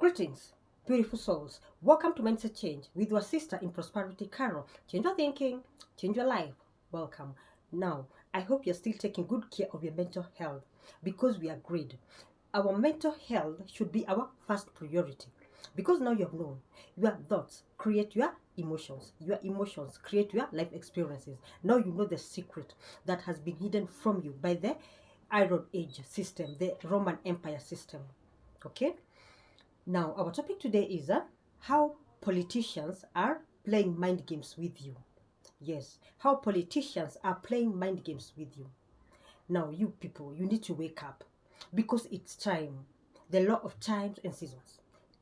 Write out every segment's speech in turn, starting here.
Greetings, beautiful souls. Welcome to Mindset Change with your sister in prosperity, Carol. Change your thinking, change your life. Welcome. Now, I hope you're still taking good care of your mental health because we agreed. Our mental health should be our first priority because now you have known your thoughts create your emotions create your life experiences. Now you know the secret that has been hidden from you by the Iron Age system, the Roman Empire system. Okay? Now, our topic today is how politicians are playing mind games with you. Yes, how politicians are playing mind games with you. Now, you people, you need to wake up because it's time. The law of times and seasons.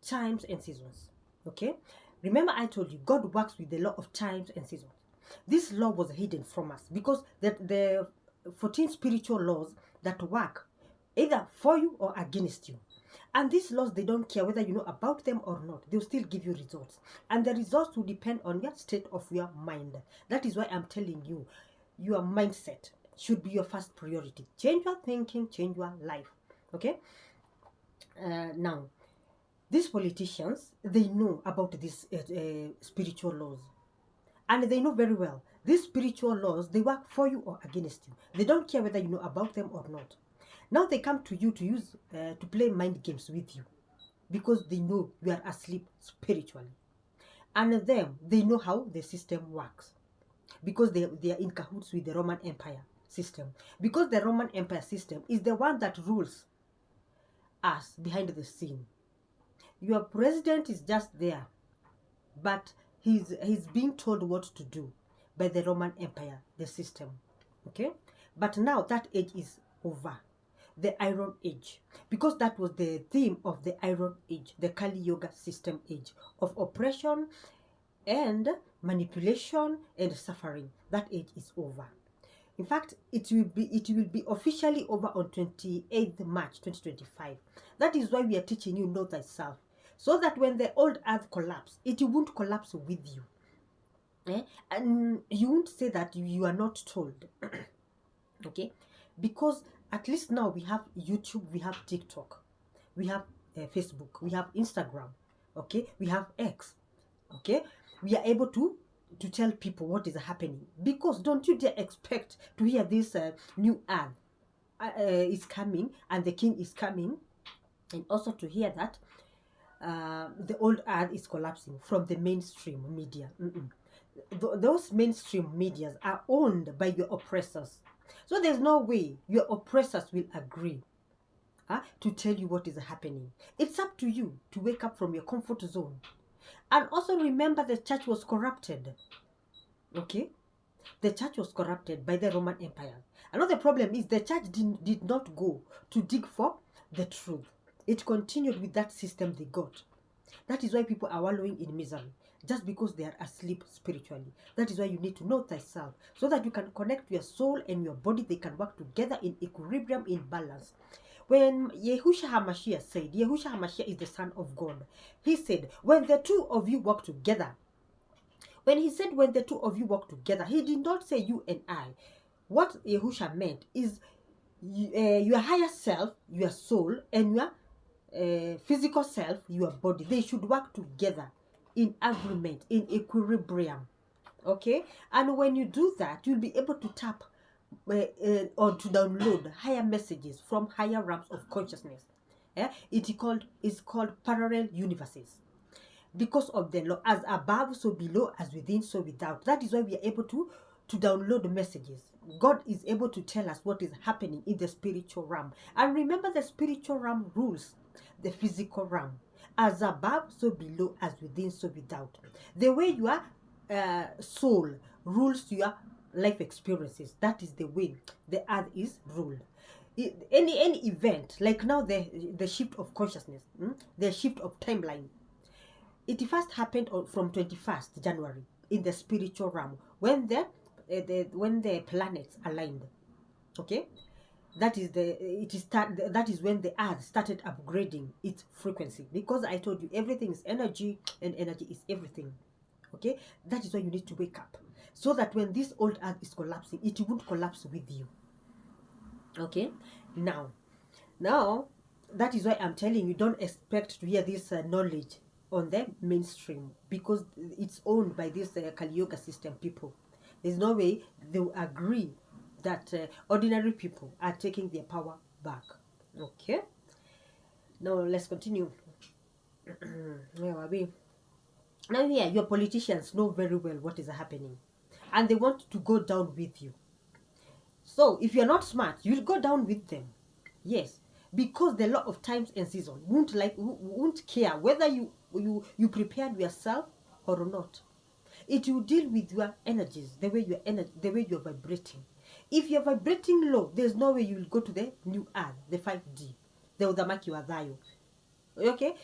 Times and seasons. Okay? Remember, I told you God works with the law of times and seasons. This law was hidden from us because the 14 spiritual laws that work either for you or against you. And these laws, they don't care whether you know about them or not. They'll still give you results. And the results will depend on your state of your mind. That is why I'm telling you, your mindset should be your first priority. Change your thinking, change your life. Okay? Now, these politicians, they know about these spiritual laws. And they know very well, these spiritual laws, they work for you or against you. They don't care whether you know about them or not. Now they come to you to use to play mind games with you because they know you are asleep spiritually. And them, they know how the system works because they are in cahoots with the Roman Empire system. Because the Roman Empire system is the one that rules us behind the scene. Your president is just there, but he's being told what to do by the Roman Empire, the system. Okay? But now that age is over. The Iron Age, because that was the theme of the Iron Age, the Kali Yoga system age of oppression and manipulation and suffering. That age is over. In fact, it will be officially over on 28th March 2025. That is why we are teaching you know thyself, so that when the old earth collapse, it won't collapse with you. And you won't say that you are not told. Okay? Because at least now we have YouTube, we have TikTok, we have Facebook, we have Instagram, okay, we have X, okay. We are able to tell people what is happening, because don't you dare expect to hear this new ad is coming and the king is coming, and also to hear that the old earth is collapsing from the mainstream media. Those mainstream medias are owned by your oppressors. So there's no way your oppressors will agree to tell you what is happening. It's up to you to wake up from your comfort zone. And also remember, the church was corrupted. Okay? The church was corrupted by the Roman Empire. Another problem is the church did not go to dig for the truth. It continued with that system they got. That is why people are wallowing in misery, just because they are asleep spiritually. That is why you need to know thyself, so that you can connect your soul and your body. They can work together in equilibrium, in balance. When Yahushua HaMashiach said, Yahushua HaMashiach is the Son of God. He said, when the two of you work together, when he said when the two of you work together, he did not say you and I. What Yahushua meant is your higher self, your soul, and your physical self, your body, they should work together in agreement, in equilibrium. Okay? And when you do that, you'll be able to tap or to download higher messages from higher realms of consciousness. It's called parallel universes. Because of the law, as above, so below, as within, so without. That is why we are able to download messages. God is able to tell us what is happening in the spiritual realm. And remember, the spiritual realm rules the physical realm. As above, so below, as within, so without. The way your soul rules your life experiences, that is the way the earth is ruled. Any event, like now the shift of consciousness, the shift of timeline, it first happened from 21st January in the spiritual realm, when the planets aligned. Okay? That is when the earth started upgrading its frequency, because I told you everything is energy and energy is everything. Okay? That is why you need to wake up, so that when this old earth is collapsing, it won't collapse with you. Okay? Now That is why I'm telling you, don't expect to hear this knowledge on the mainstream, because it's owned by this Kali Yoga system people. There's no way they will agree that ordinary people are taking their power back. Okay, now let's continue. Where are we? Now here, your politicians know very well what is happening, and they want to go down with you. So if you're not smart, you'll go down with them. Yes, because the law of times and season won't care whether you prepared yourself or not. It will deal with your energies, the way you're vibrating. If you're vibrating low, there's no way you'll go to the new earth, the 5D, the Uthamaki Wa Thaayu. Okay?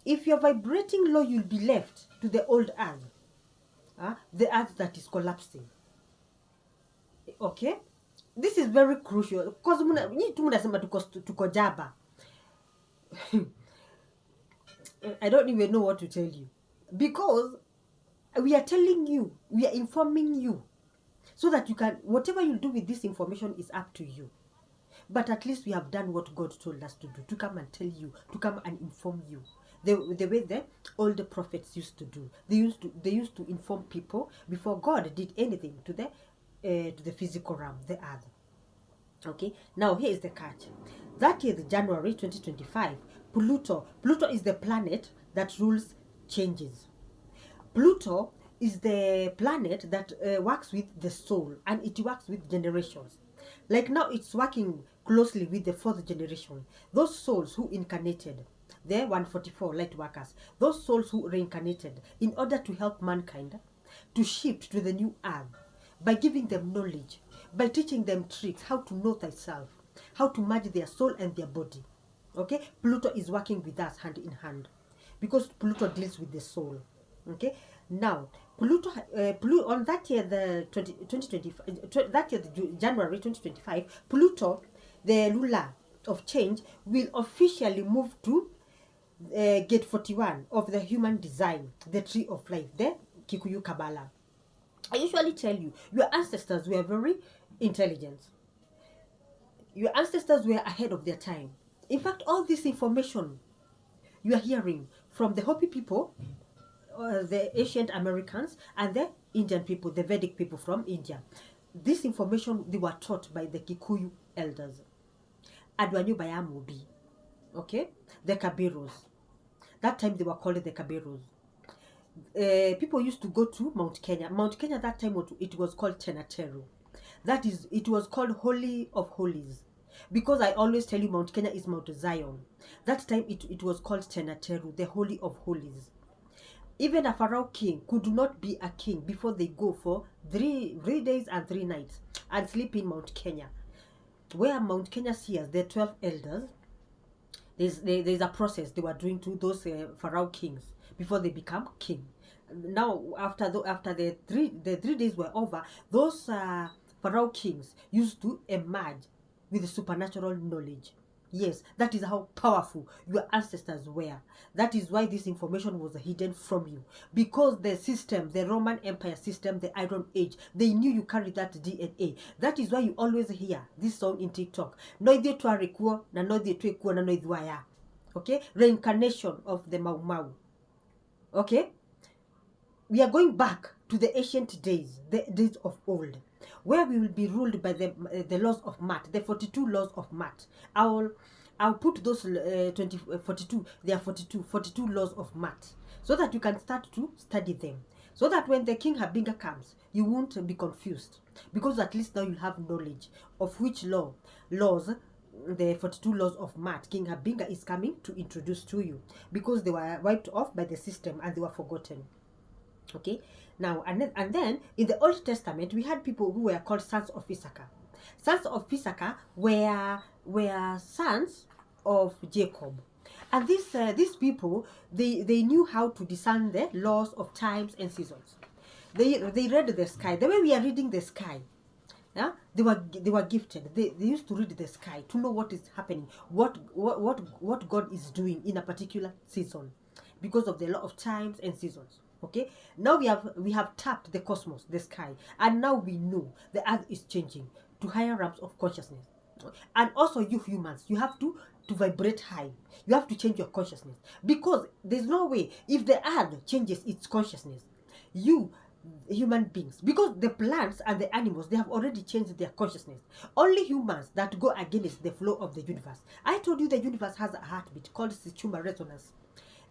If you're vibrating low, you'll be left to the old earth, the earth that is collapsing. Okay? This is very crucial because tuko jaba. I don't even know what to tell you, because we are telling you, we are informing you, so that you can, whatever you do with this information is up to you. But at least we have done what God told us to do, to come and tell you, to come and inform you. The way the older prophets used to do. They used to inform people before God did anything to the physical realm, the earth. Okay, now here is the catch. That is January 2025. Pluto is the planet that rules changes. Pluto is the planet that works with the soul, and it works with generations. Like now, it's working closely with the 4th generation. Those souls who incarnated, the 144 light workers, those souls who reincarnated in order to help mankind to shift to the new earth by giving them knowledge, by teaching them tricks, how to know thyself, how to merge their soul and their body. Okay, Pluto is working with us hand in hand, because Pluto deals with the soul. Okay, now Pluto on that year, the 2025, that year, January 2025, Pluto, the ruler of change, will officially move to gate 41 of the human design, the tree of life, the Kikuyu Kabbalah. I usually tell you, your ancestors were very intelligent. Your ancestors were ahead of their time. In fact, all this information you are hearing from the Hopi people, the ancient Americans, and the Indian people, the Vedic people from India. This information, they were taught by the Kikuyu elders. Adwanyu Bayamubi. Okay? The Kabiros. That time they were called the Kabiros. People used to go to Mount Kenya. Mount Kenya that time, it was called Tenateru. That is, it was called Holy of Holies. Because I always tell you Mount Kenya is Mount Zion. That time it was called Tenateru, the Holy of Holies. Even a Pharaoh king could not be a king before they go for 3 days and 3 nights and sleep in Mount Kenya. Where Mount Kenya seers, the 12 elders, there's a process they were doing to those Pharaoh kings before they become king. Now, after the 3 days were over, those Pharaoh kings used to emerge with supernatural knowledge. Yes, that is how powerful your ancestors were. That is why this information was hidden from you. Because the system, the Roman Empire system, the Iron Age, they knew you carried that DNA. That is why you always hear this song in TikTok. Okay? Reincarnation of the Mau Mau. Okay? We are going back to the ancient days, the days of old, where we will be ruled by the laws of Mat, the 42 laws of Mat. I'll put those 42, there are 42 laws of Mat, so that you can start to study them. So that when the King Habinga comes, you won't be confused, because at least now you have knowledge of which laws, the 42 laws of Mat, King Habinga is coming to introduce to you, because they were wiped off by the system and they were forgotten. Okay, now and then in the Old Testament we had people who were called sons of Issachar. Sons of Issachar were sons of Jacob, and these people, they knew how to discern the laws of times and seasons. They read the sky the way we are reading the sky. Yeah, they were gifted. They used to read the sky to know what is happening, what God is doing in a particular season, because of the law of times and seasons. Okay, now we have tapped the cosmos, the sky, and now we know the earth is changing to higher realms of consciousness. And also you humans, you have to to vibrate high, you have to change your consciousness. Because there's no way, if the earth changes its consciousness, you human beings, because the plants and the animals, they have already changed their consciousness. Only humans that go against the flow of the universe. I told you the universe has a heartbeat called Sichuma resonance.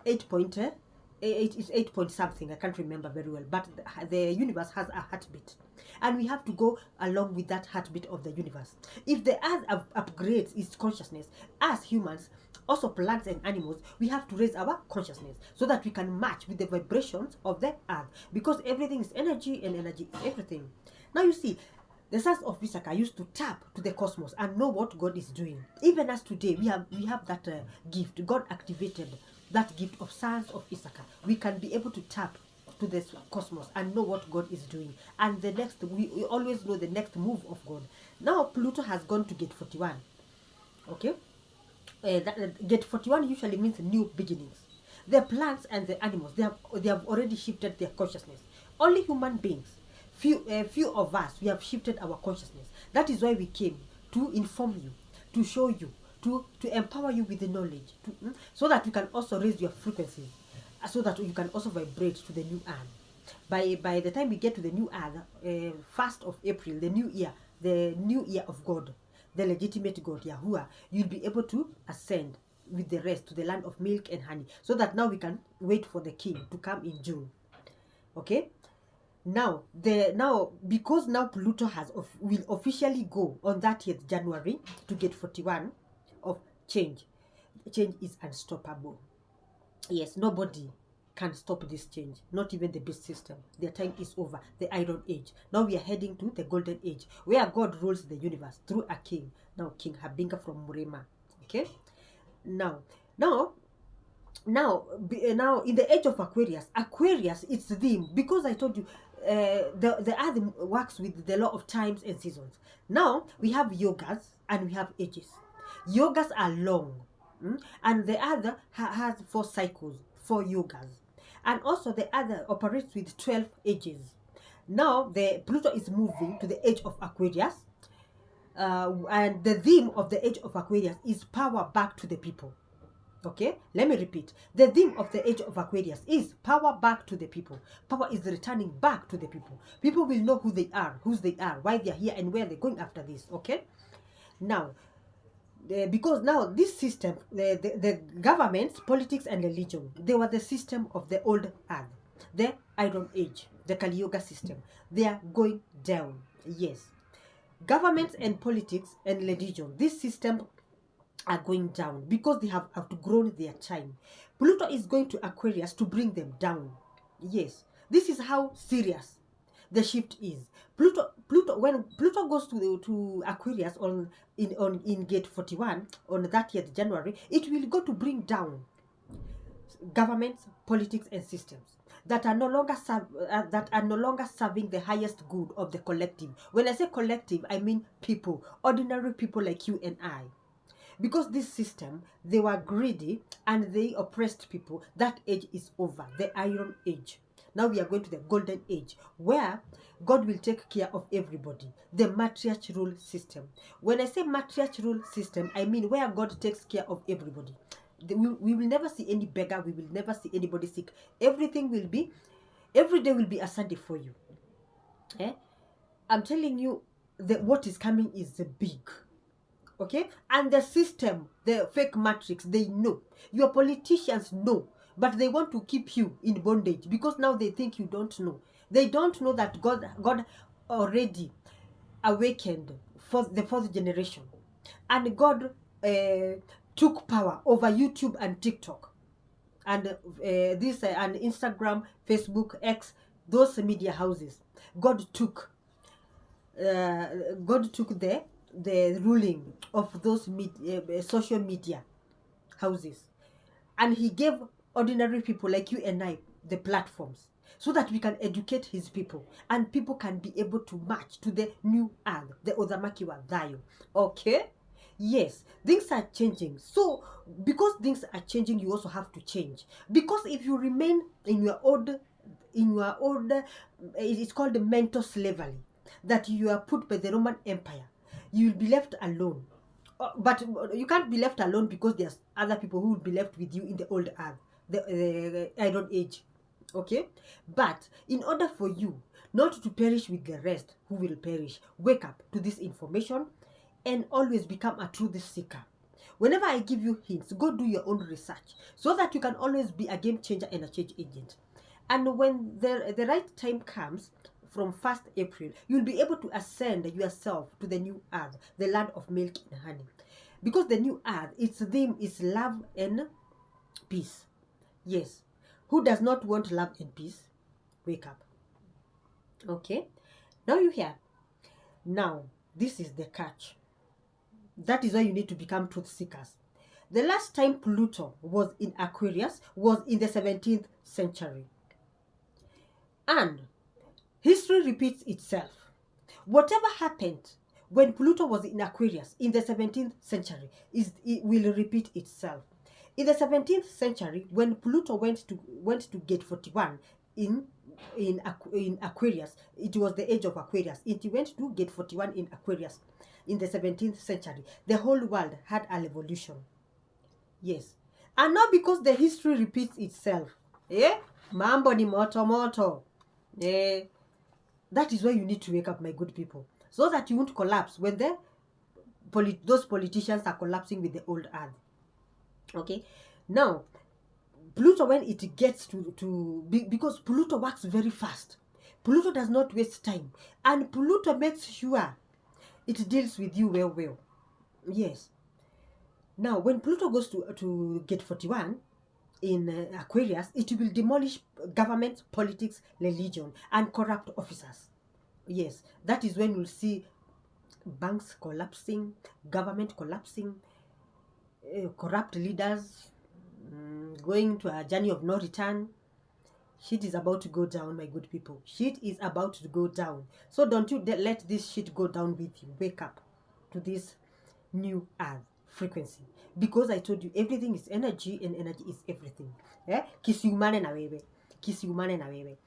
8 point something, I can't remember very well, but the universe has a heartbeat, and we have to go along with that heartbeat of the universe. If the earth upgrades its consciousness, as humans, also plants and animals, we have to raise our consciousness so that we can match with the vibrations of the earth, because everything is energy and energy is everything. Now you see, the sons of Issachar used to tap to the cosmos and know what God is doing. Even as today, we have that gift. God activated that gift of sons of Issachar. We can be able to tap to the cosmos and know what God is doing. And the next, we always know the next move of God. Now Pluto has gone to gate 41. Okay? Gate 41 usually means new beginnings. The plants and the animals, they have already shifted their consciousness. Only human beings, few of us, we have shifted our consciousness. That is why we came, to inform you, to show you, to empower you with the knowledge, so that you can also raise your frequencies, so that you can also vibrate to the new earth. By the time we get to the new earth, 1st of April, the new year of God, the legitimate God, Yahuwah, you'll be able to ascend with the rest to the land of milk and honey, so that now we can wait for the king to come in June. Okay? Now because now Pluto will officially go on 30th January to gate 41 of change. Change is unstoppable. Yes, nobody can stop this change, not even the beast system. Their time is over. The Iron Age. Now we are heading to the Golden Age, where God rules the universe through a king. Now King Habinga from Murema. Okay. Now in the age of Aquarius, it's the theme, because I told you the earth works with the law of times and seasons. Now we have yogas and we have ages. Yogas are long, and the other has 4 cycles, 4 yogas, and also the other operates with 12 ages. Now the Pluto is moving to the age of Aquarius, and the theme of the age of Aquarius is power back to the people. Okay, let me repeat. The theme of the age of Aquarius is power back to the people. Power is returning back to the people. People will know who they are, whose they are, why they are here, and where they're going after this. Okay, now because now this system, the governments, politics, and religion, they were the system of the old earth, the Iron Age, the Kali Yuga system. They are going down. Yes, governments and politics and religion, this system are going down because they have outgrown their time. Pluto is going to Aquarius to bring them down. Yes, this is how serious the shift is. When Pluto goes to Aquarius in gate 41 on 30th January, it will go to bring down governments, politics, and systems that are no longer serving the highest good of the collective. When I say collective, I mean people, ordinary people like you and I. Because this system, they were greedy and they oppressed people. That age is over, the Iron Age. Now we are going to the Golden Age, where God will take care of everybody. The matriarch rule system. When I say matriarch rule system, I mean where God takes care of everybody. We will never see any beggar. We will never see anybody sick. Every day will be a Sunday for you. I'm telling you, what is coming is big. Okay, and the system, the fake matrix, they know. Your politicians know, but they want to keep you in bondage because now they think you don't know. They don't know that God already awakened for the 4th generation, and God took power over YouTube and TikTok, and and Instagram, Facebook, X, those media houses. God took the ruling of those social media houses, and he gave ordinary people like you and I the platforms so that we can educate his people, and people can be able to march to the new earth, the Uthamaki Wa Thaayu. Okay, yes, things are changing. So because things are changing, you also have to change. Because if you remain in your old it's called mental slavery that you are put by the Roman Empire, you will be left alone But you can't be left alone, because there's other people who would be left with you in the old earth, the iron age. Okay, but in order for you not to perish with the rest who will perish, wake up to this information and always become a truth seeker. Whenever I give you hints, go do your own research so that you can always be a game changer and a change agent. And when the right time comes, from 1st April, you'll be able to ascend yourself to the new earth, the land of milk and honey. Because the new earth, its theme is love and peace. Yes. Who does not want love and peace? Wake up. Okay. Now you hear. Now, this is the catch. That is why you need to become truth seekers. The last time Pluto was in Aquarius was in the 17th century. And history repeats itself. Whatever happened when Pluto was in Aquarius in the 17th century, it will repeat itself. In the 17th century, when Pluto went to gate 41 in Aquarius, it was the age of Aquarius. It went to gate 41 in Aquarius in the 17th century. The whole world had a revolution. Yes. And not because the history repeats itself. Mambo ni moto moto. That is why you need to wake up, my good people, so that you won't collapse when those politicians are collapsing with the old earth. Okay, now Pluto, when it gets because Pluto works very fast, Pluto does not waste time, and Pluto makes sure it deals with you well. Yes. Now, when Pluto goes to gate 41 in Aquarius, it will demolish government, politics, religion, and corrupt officers. Yes, that is when you'll see banks collapsing, government collapsing, corrupt leaders going to a journey of no return. Shit is about to go down, my good people. Shit is about to go down. So don't you let this shit go down with you. Wake up to this new earth frequency, because I told you everything is energy, and energy is everything. Kisiumane na wewe, kisiumane na wewe.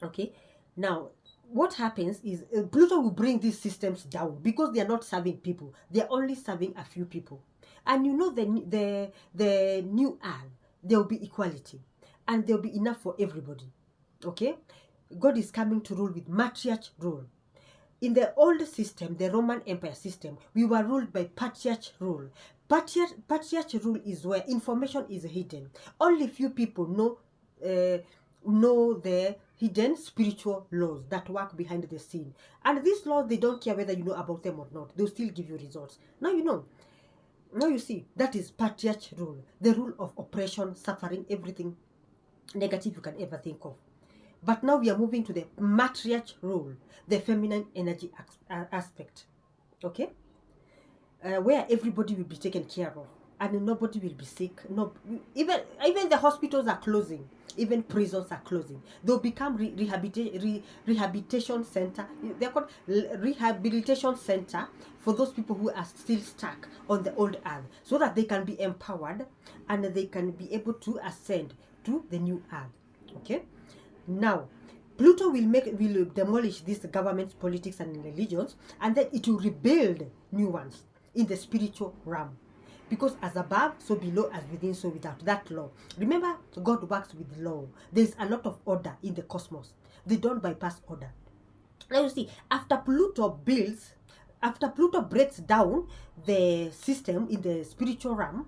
Okay, now what happens is Pluto will bring these systems down, because they are not serving people, they are only serving a few people. And you know, the new earth, there will be equality, and there will be enough for everybody. Okay, God is coming to rule with matriarch rule. In the old system, the Roman Empire system, we were ruled by patriarch rule. Patriarch rule is where information is hidden. Only few people know the hidden spiritual laws that work behind the scene. And these laws, they don't care whether you know about them or not. They'll still give you results. Now you know. Now you see, that is patriarch rule. The rule of oppression, suffering, everything negative you can ever think of. But now we are moving to the matriarch role, the feminine energy aspect, okay? Where everybody will be taken care of, and nobody will be sick. No, even the hospitals are closing, even prisons are closing. They'll become rehabilitation center. They're called rehabilitation center for those people who are still stuck on the old earth, so that they can be empowered and they can be able to ascend to the new earth. Okay. Now, Pluto will demolish these governments, politics, and religions, and then it will rebuild new ones in the spiritual realm. Because as above, so below, as within, so without. That law. Remember, God works with law. There's a lot of order in the cosmos. They don't bypass order. Now you see, after Pluto breaks down the system in the spiritual realm,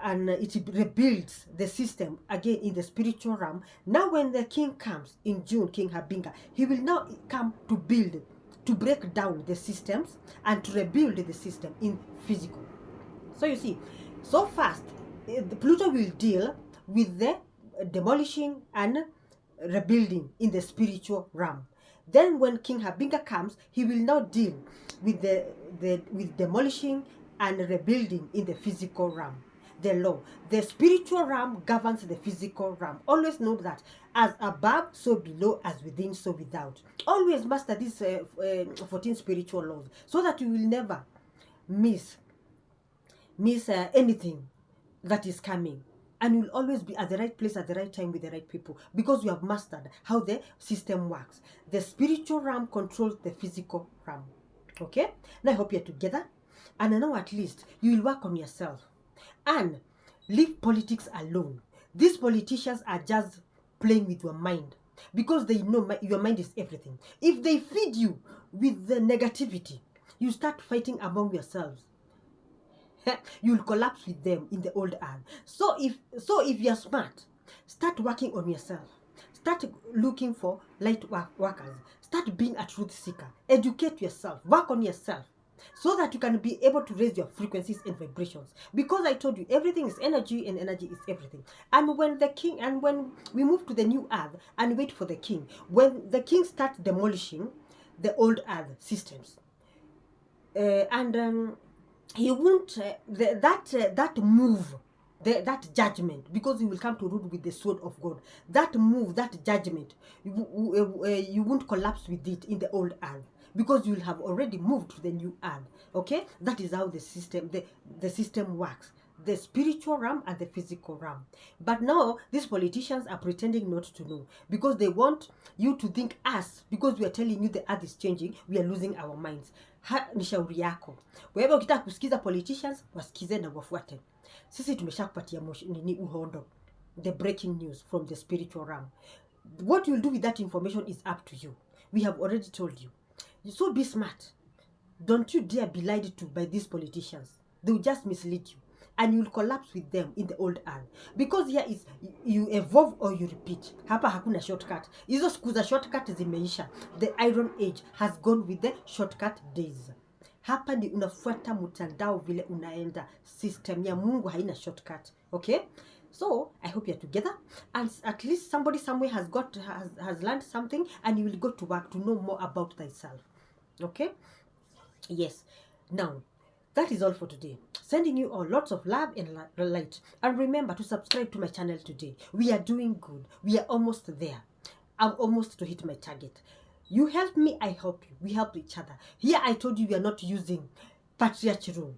and it rebuilds the system again in the spiritual realm. Now when the king comes in June, King Habinga, he will now come to break down the systems and to rebuild the system in physical. So you see, so fast, Pluto will deal with the demolishing and rebuilding in the spiritual realm. Then when King Habinga comes, he will now deal with with demolishing and rebuilding in the physical realm. The law. The spiritual realm governs the physical realm. Always know that. As above, so below, as within, so without. Always master these 14 spiritual laws, so that you will never miss anything that is coming. And you'll always be at the right place at the right time with the right people, because you have mastered how the system works. The spiritual realm controls the physical realm. Okay? Now I hope you're together. And now at least you will work on yourself and leave politics alone. These politicians are just playing with your mind because they know your mind is everything. If they feed you with the negativity, you start fighting among yourselves. You'll collapse with them in the old earth. So if you're smart, start working on yourself. Start looking for light workers. Start being a truth seeker. Educate yourself. Work on yourself so that you can be able to raise your frequencies and vibrations. Because I told you, everything is energy and energy is everything. And when we move to the new earth and wait for the king, when the king starts demolishing the old earth systems, he won't that move, that judgment, because he will come to rule with the sword of God. That move, that judgment, you won't collapse with it in the old earth, because you will have already moved to the new earth. Okay, that is how the system works, the spiritual realm and the physical realm. But now these politicians are pretending not to know, because they want you to think because we are telling you the earth is changing, we are losing our minds. Ni shauri yako wewe, ukitaka kusikiza politicians wasikize na wafuate. Sisi tumeshakupatia nini uhondo, the breaking news from the spiritual realm. What you'll do with that information is up to you. We have already told you. So be smart. Don't you dare be lied to by these politicians. They will just mislead you and you'll collapse with them in the old earth. Because here is you evolve or you repeat. Hapa hakuna shortcut. Hizo siku za shortcut zimeisha. The iron age has gone with the shortcut days. Hapa ni unafuata mtandao vile unaenda. System ya Mungu haina shortcut. Okay? So I hope you're together, and at least somebody somewhere has learned something, and you will go to work to know more about thyself. Okay? Yes. Now, that is all for today. Sending you all lots of love and light. And remember to subscribe to my channel today. We are doing good. We are almost there. I'm almost to hit my target. You help me, I help you. We help each other. Here I told you we are not using patriarch rule.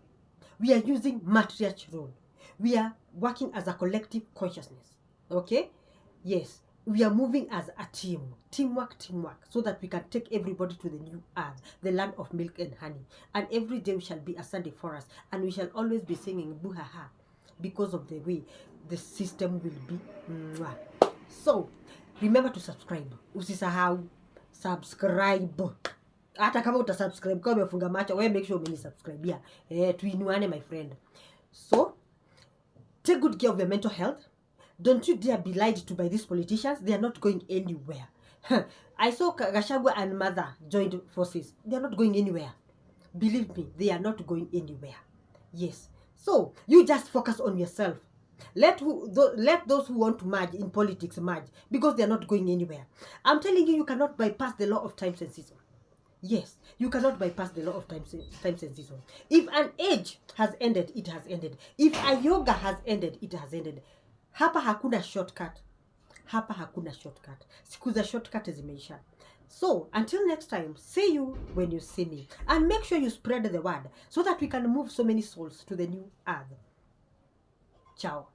We are using matriarch rule. We are working as a collective consciousness. Okay? Yes. We are moving as a team. Teamwork, so that we can take everybody to the new earth, the land of milk and honey. And every day shall be a Sunday for us. And we shall always be singing buhaha, because of the way the system will be. So, remember to subscribe. Usisahau, subscribe. Hata kama utasubscribe, kama umefunga macho, wewe make sure umeni-subscribe. Tuinuane, my friend. So, take good care of your mental health. Don't you dare be lied to by these politicians. They are not going anywhere. I saw Gachagua and Mother joined forces. They are not going anywhere. Believe me, they are not going anywhere. Yes. So, you just focus on yourself. Let those who want to merge in politics merge, because they are not going anywhere. I'm telling you, you cannot bypass the law of times and season. Yes, you cannot bypass the law of times and season. If an age has ended, it has ended. If a yoga has ended, it has ended. Hapa hakuna shortcut. Hapa hakuna shortcut. Siku za shortcut zimeisha. So, until next time, see you when you see me. And make sure you spread the word so that we can move so many souls to the new earth. Ciao.